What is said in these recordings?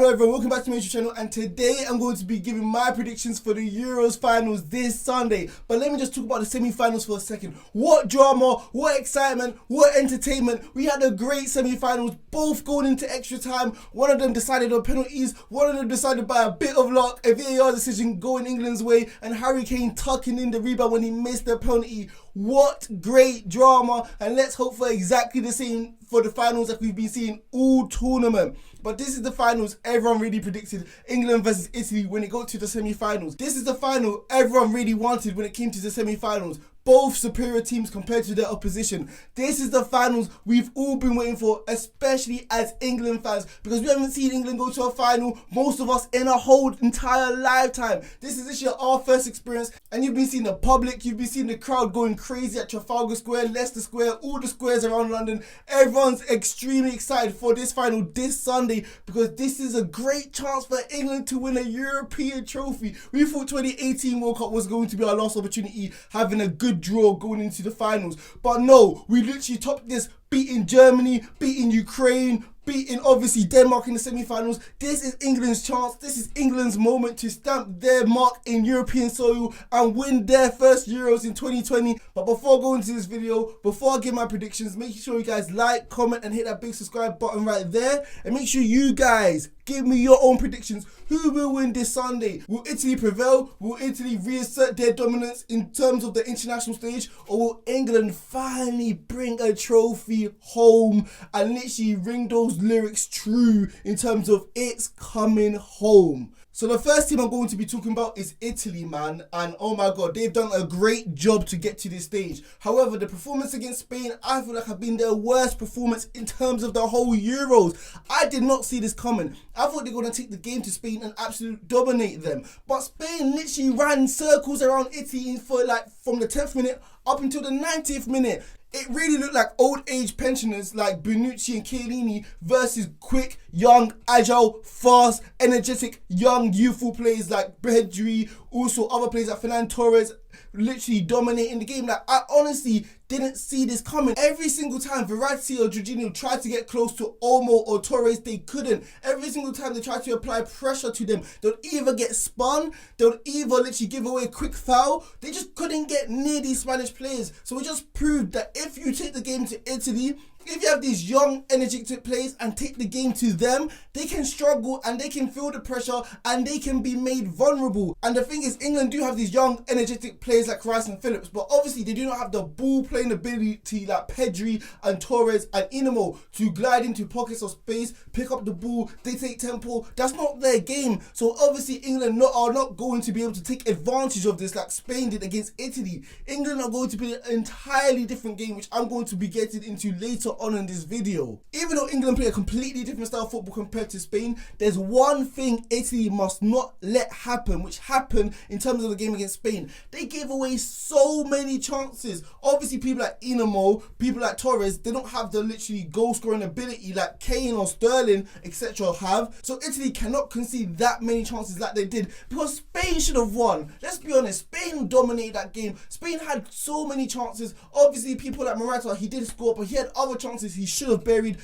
Hello everyone, welcome back to my YouTube channel, and today I'm going to be giving my predictions for the Euros finals this Sunday. But let me just talk about the semi-finals for a second. What drama, what excitement, what entertainment. We had a great semi-finals, both going into extra time. One of them decided on penalties, one of them decided by a bit of luck, a VAR decision going England's way, and Harry Kane tucking in the rebound when he missed the penalty. What great drama, and let's hope for exactly the same for the finals that we've been seeing all tournament. But this is the finals everyone really predicted, England versus Italy, when it got to the semi-finals. This is the final everyone really wanted when it came to the semi-finals. Both superior teams compared to their opposition. This is the finals we've all been waiting for, especially as England fans, because we haven't seen England go to a final, most of us, in a whole entire lifetime. This is this year our first experience, and you've been seeing the public, you've been seeing the crowd going crazy at Trafalgar Square, Leicester Square, all the squares around London. Everyone's extremely excited for this final this Sunday, because this is a great chance for England to win a European trophy. We thought 2018 World Cup was going to be our last opportunity, having a good draw going into the finals, but no, we literally topped this, beating Germany, beating Ukraine, beating obviously Denmark in the semi-finals. This is England's chance, this is England's moment to stamp their mark in European soil and win their first Euros in 2020. But before going into this video, before I give my predictions, make sure you guys like, comment and hit that big subscribe button right there, and make sure you guys give me your own predictions. Who will win this Sunday? Will Italy prevail? Will Italy reassert their dominance in terms of the international stage? Or will England finally bring a trophy home and literally ring those lyrics true in terms of it's coming home? So the first team I'm going to be talking about is Italy, man, and oh my god, they've done a great job to get to this stage. However, the performance against Spain, I feel like have been their worst performance in terms of the whole Euros. I did not see this coming. I thought they were going to take the game to Spain and absolutely dominate them. But Spain literally ran circles around Italy for like from the 10th minute up until the 90th minute. It really looked like old age pensioners like Bonucci and Chiellini versus quick, young, agile, fast, energetic, young, youthful players like Pedri, also other players like Fernando Torres, literally dominating the game. Like, I honestly didn't see this coming. Every single time Verratti or Jorginho tried to get close to Olmo or Torres, they couldn't. Every single time they tried to apply pressure to them, they'll either get spun, they'll either literally give away a quick foul. They just couldn't get near these Spanish players. So it just proved that if you take the game to Italy, if you have these young, energetic players and take the game to them, they can struggle and they can feel the pressure and they can be made vulnerable. And the thing is, England do have these young, energetic players like Rice and Phillips, but obviously they do not have the ball playing ability like Pedri and Torres and Inemo to glide into pockets of space, pick up the ball, they take tempo. That's not their game. So obviously England are not going to be able to take advantage of this like Spain did against Italy. England are going to be an entirely different game, which I'm going to be getting into later on in this video. Even though England play a completely different style of football compared to Spain, there's one thing Italy must not let happen, which happened in terms of the game against Spain. They gave away so many chances. Obviously people like Inemo, people like Torres, they don't have the literally goal scoring ability like Kane or Sterling etc. have. So Italy cannot concede that many chances like they did, because Spain should have won. Let's be honest, Spain dominated that game. Spain had so many chances. Obviously people like Morata, he did score, but he had other chances he should have buried.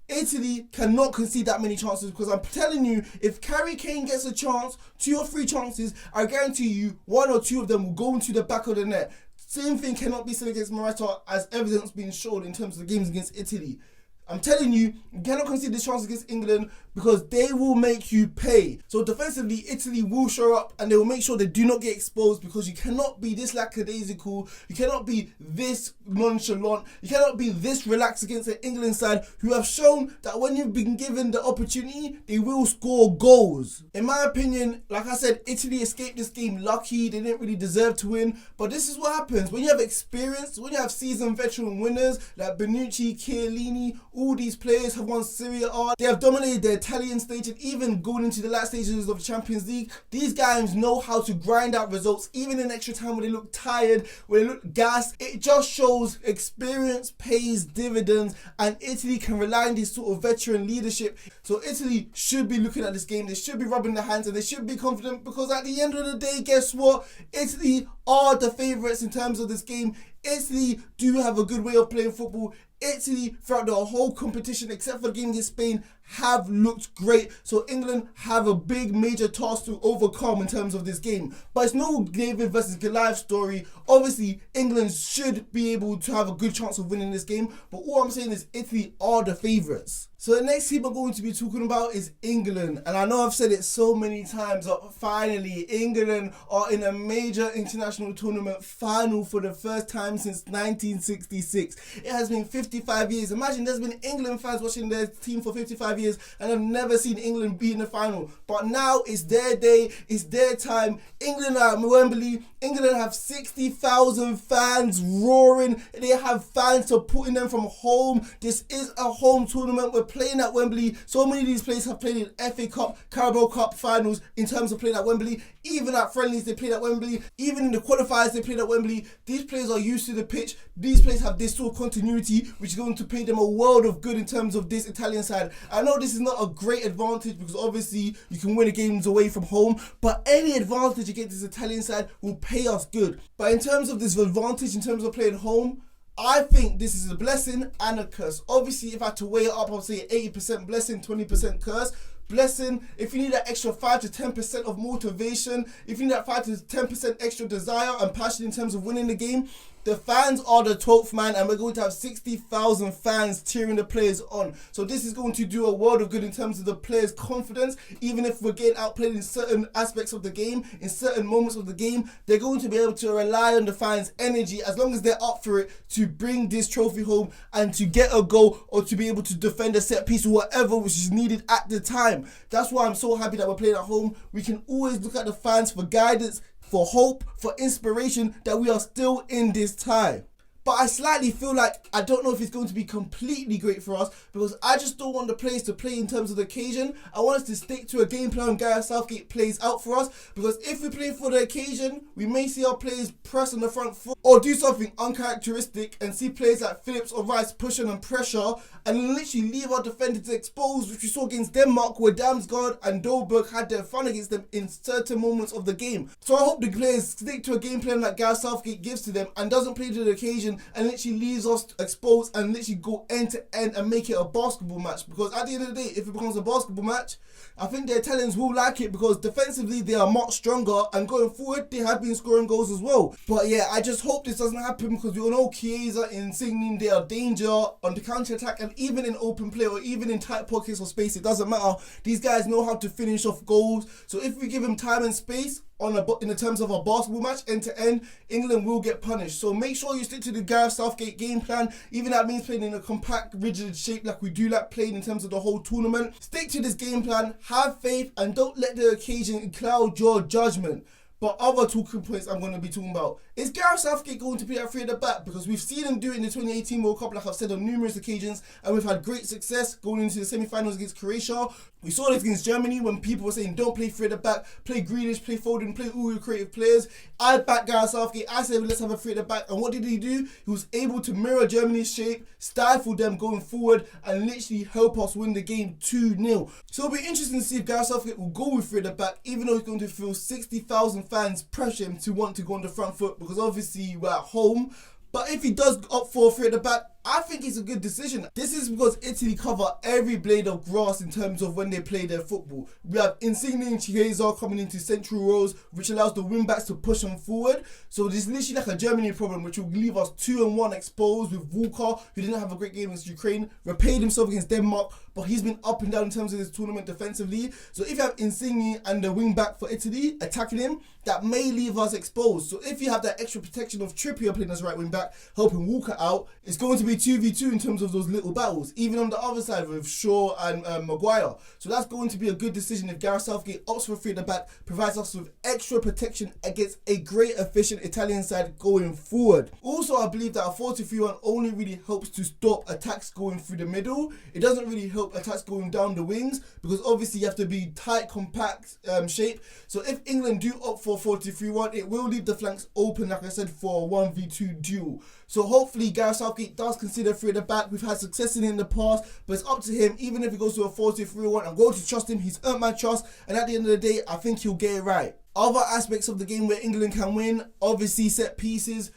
Italy cannot concede that many chances, because I'm telling you, if Harry Kane gets a chance, 2 or 3 chances, I guarantee you 1 or 2 of them will go into the back of the net. Same thing cannot be said against Morata, as evidence being shown in terms of the games against Italy. I'm telling you, you cannot concede this chance against England, because they will make you pay. So defensively, Italy will show up and they will make sure they do not get exposed, because you cannot be this lackadaisical, you cannot be this nonchalant, you cannot be this relaxed against the England side, who have shown that when you've been given the opportunity, they will score goals. In my opinion, like I said, Italy escaped this game lucky. They didn't really deserve to win, but this is what happens when you have experience, when you have seasoned veteran winners like Bonucci, Chiellini. All these players have won Serie A. They have dominated their Italian stage, and even going into the last stages of the Champions League, these guys know how to grind out results, even in extra time when they look tired, when they look gassed. It just shows experience pays dividends, and Italy can rely on this sort of veteran leadership. So Italy should be looking at this game, they should be rubbing their hands, and they should be confident, because at the end of the day, guess what? Italy are the favourites in terms of this game. Italy do have a good way of playing football. Italy, throughout the whole competition, except for the game against Spain, have looked great. So England have a big major task to overcome in terms of this game. But it's no David versus Goliath story. Obviously, England should be able to have a good chance of winning this game. But all I'm saying is Italy are the favourites. So the next team I'm going to be talking about is England. And I know I've said it so many times, but finally, England are in a major international tournament final for the first time since 1966. It has been 55 years. Imagine there's been England fans watching their team for 55 years and have never seen England be in the final. But now it's their day, it's their time. England are at Wembley. England have 60,000 fans roaring. They have fans supporting them from home. This is a home tournament. We're playing at Wembley. So many of these players have played in FA Cup, Carabao Cup finals in terms of playing at Wembley. Even at friendlies, they played at Wembley. Even in the qualifiers, they played at Wembley. These players are used to the pitch. These players have this sort of continuity, which is going to pay them a world of good in terms of this Italian side. I know this is not a great advantage because obviously you can win the games away from home, but any advantage against this Italian side will pay us good. But in terms of this advantage, in terms of playing home, I think this is a blessing and a curse. Obviously, if I had to weigh it up, I would say 80% blessing, 20% curse. Blessing, if you need that extra 5 to 10% of motivation, if you need that 5 to 10% extra desire and passion in terms of winning the game, the fans are the 12th man, and we're going to have 60,000 fans cheering the players on. So this is going to do a world of good in terms of the players' confidence. Even if we're getting outplayed in certain aspects of the game, in certain moments of the game, they're going to be able to rely on the fans' energy as long as they're up for it to bring this trophy home and to get a goal or to be able to defend a set piece or whatever which is needed at the time. That's why I'm so happy that we're playing at home. We can always look at the fans for guidance, for hope, for inspiration that we are still in this time. But I slightly feel like I don't know if it's going to be completely great for us because I just don't want the players to play in terms of the occasion. I want us to stick to a game plan Gareth Southgate plays out for us, because if we play for the occasion, we may see our players press on the front foot or do something uncharacteristic and see players like Phillips or Rice pushing and pressure and literally leave our defenders exposed, which we saw against Denmark where Damsgaard and Dolberg had their fun against them in certain moments of the game. So I hope the players stick to a game plan that Gareth Southgate gives to them and doesn't play to the occasion and literally leaves us exposed and literally go end to end and make it a basketball match. Because at the end of the day, if it becomes a basketball match, I think the Italians will like it because defensively they are much stronger and going forward they have been scoring goals as well. But yeah, I just hope this doesn't happen because we all know Chiesa and Insigne, they are danger on the counter-attack and even in open play or even in tight pockets or space, it doesn't matter. These guys know how to finish off goals. So if we give them time and space, in the terms of a basketball match, end to end, England will get punished. So make sure you stick to the Gareth Southgate game plan. Even that means playing in a compact, rigid shape like we do like playing in terms of the whole tournament. Stick to this game plan, have faith, and don't let the occasion cloud your judgment. But other talking points I'm going to be talking about. Is Gareth Southgate going to play at 3 at the back? Because we've seen him do it in the 2018 World Cup, like I've said on numerous occasions, and we've had great success going into the semi-finals against Croatia. We saw this against Germany when people were saying don't play 3 at the back, play Grealish, play Foden, play all your creative players. I backed Gareth Southgate. I said let's have a 3 at the back. And what did he do? He was able to mirror Germany's shape, stifle them going forward, and literally help us win the game 2-0. So it'll be interesting to see if Gareth Southgate will go with 3 at the back, even though he's going to feel 60,000 fans pressure him to want to go on the front foot because obviously we're at home. But if he does opt for 3 at the back, I think it's a good decision. This is because Italy cover every blade of grass in terms of when they play their football. We have Insigne and Chiesa coming into central rows, which allows the wing backs to push them forward. So this is literally like a Germany problem, which will leave us 2-1 exposed with Walker, who didn't have a great game against Ukraine, repaid himself against Denmark, but he's been up and down in terms of this tournament defensively. So if you have Insigne and the wing back for Italy attacking him, that may leave us exposed. So if you have that extra protection of Trippier playing as right wing back, helping Walker out, it's going to be 2v2 in terms of those little battles, even on the other side with Shaw and Maguire. So that's going to be a good decision if Gareth Southgate opts for 3 at the back, provides us with extra protection against a great efficient Italian side going forward. Also, I believe that a 4-3-1 only really helps to stop attacks going through the middle. It doesn't really help attacks going down the wings because obviously you have to be tight, compact shape. So if England do opt for 4-3-1, it will leave the flanks open, like I said, for a 1v2 duel. So hopefully Gareth Southgate does consider 3 at the back. We've had success in it in the past, but it's up to him. Even if he goes to a 4-2-3-1, I'm going to trust him. He's earned my trust, and at the end of the day, I think he'll get it right. Other aspects of the game where England can win, obviously set pieces.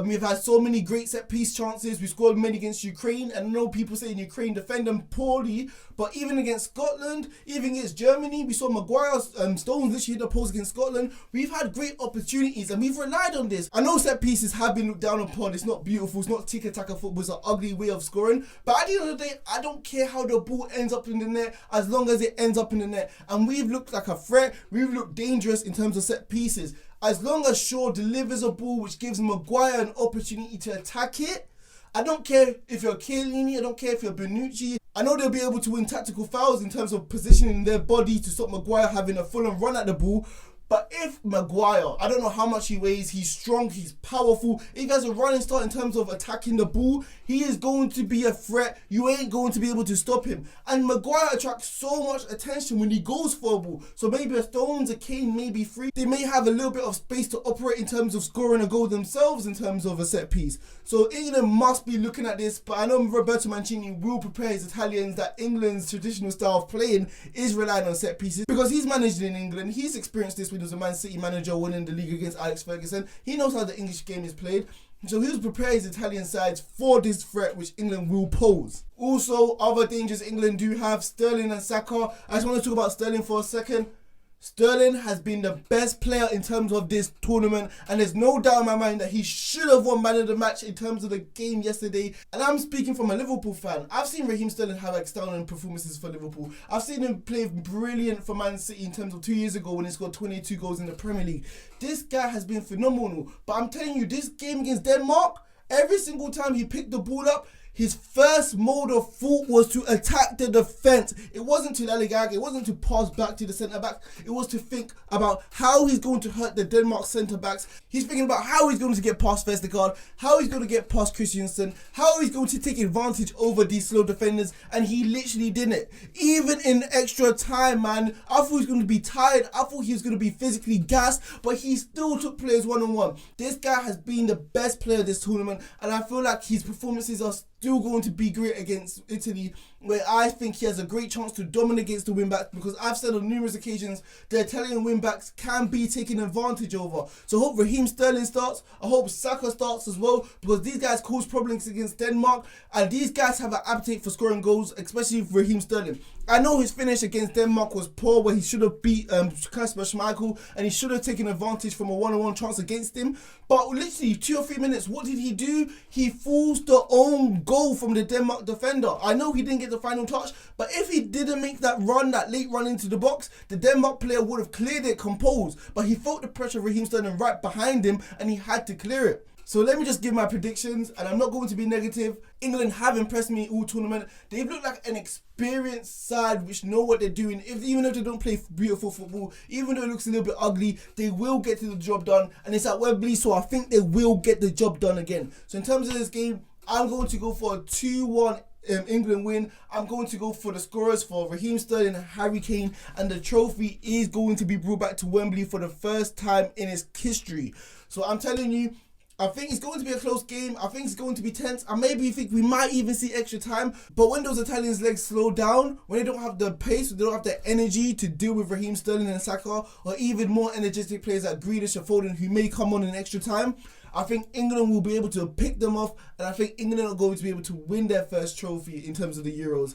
We've had so many great set-piece chances. We scored many against Ukraine. And I know people saying Ukraine defend them poorly. But even against Scotland, even against Germany, we saw Maguire's Stones literally hit the post against Scotland. We've had great opportunities and we've relied on this. I know set-pieces have been looked down upon. It's not beautiful. It's not tiki-taka football. It's an ugly way of scoring. But at the end of the day, I don't care how the ball ends up in the net as long as it ends up in the net. And we've looked like a threat. We've looked dangerous in terms of set-pieces. As long as Shaw delivers a ball which gives Maguire an opportunity to attack it, I don't care if you're Chiellini, I don't care if you're Bonucci. I know they'll be able to win tactical fouls in terms of positioning their body to stop Maguire having a full-on run at the ball. But if Maguire, I don't know how much he weighs, he's strong, he's powerful. If he has a running start in terms of attacking the ball, he is going to be a threat. You ain't going to be able to stop him. And Maguire attracts so much attention when he goes for a ball. So maybe a Stones, a Kane may be free. They may have a little bit of space to operate in terms of scoring a goal themselves in terms of a set piece. So England must be looking at this. But I know Roberto Mancini will prepare his Italians that England's traditional style of playing is relying on set pieces. Because he's managed in England. He's experienced this with as a Man City manager winning the league against Alex Ferguson. He knows how the English game is played. So he was preparing his Italian sides for this threat which England will pose. Also, other dangers England do have, Sterling and Saka. I just want to talk about Sterling for a second. Sterling has been the best player in terms of this tournament, and there's no doubt in my mind that he should have won man of the match in terms of the game yesterday. And I'm speaking from a Liverpool fan. I've seen Raheem Sterling have outstanding performances for Liverpool. I've seen him play brilliant for Man City in terms of 2 years ago when he scored 22 goals in the Premier League. This guy has been phenomenal. But I'm telling you, this game against Denmark, every single time he picked the ball up, his first mode of thought was to attack the defence. It wasn't to lollygag, it wasn't to pass back to the centre-back. It was to think about how he's going to hurt the Denmark centre-backs. He's thinking about how he's going to get past Vestergaard, how he's going to get past Christensen, how he's going to take advantage over these slow defenders, and he literally did it. Even in extra time, man, I thought he was going to be tired, I thought he was going to be physically gassed, but he still took players one-on-one. This guy has been the best player this tournament, and I feel like his performances are still going to be great against Italy, where I think he has a great chance to dominate against the wing-backs, because I've said on numerous occasions the Italian wing-backs can be taken advantage over. So I hope Raheem Sterling starts, I hope Saka starts as well, because these guys cause problems against Denmark, and these guys have an appetite for scoring goals, especially for Raheem Sterling. I know his finish against Denmark was poor, where he should have beat Kasper Schmeichel, and he should have taken advantage from a one-on-one chance against him. But literally 2 or 3 minutes, what did he do? He forced the own goal from the Denmark defender. I know he didn't get the final touch, but if he didn't make that run, that late run into the box, the Denmark player would have cleared it composed. But he felt the pressure of Raheem Sterling right behind him, and he had to clear it. So let me just give my predictions, and I'm not going to be negative. England have impressed me all tournament. They've looked like an experienced side which know what they're doing. Even if they don't play beautiful football, even though it looks a little bit ugly, they will get to the job done. And it's at Wembley, so I think they will get the job done again. So in terms of this game, I'm going to go for a 2-1 England win. I'm going to go for the scorers for Raheem Sterling and Harry Kane, and the trophy is going to be brought back to Wembley for the first time in its history. So I'm telling you, I think it's going to be a close game. I think it's going to be tense. I maybe think we might even see extra time. But when those Italians' legs slow down, when they don't have the pace, they don't have the energy to deal with Raheem Sterling and Saka, or even more energetic players like Grealish or Foden who may come on in extra time, I think England will be able to pick them off, and I think England are going to be able to win their first trophy in terms of the Euros.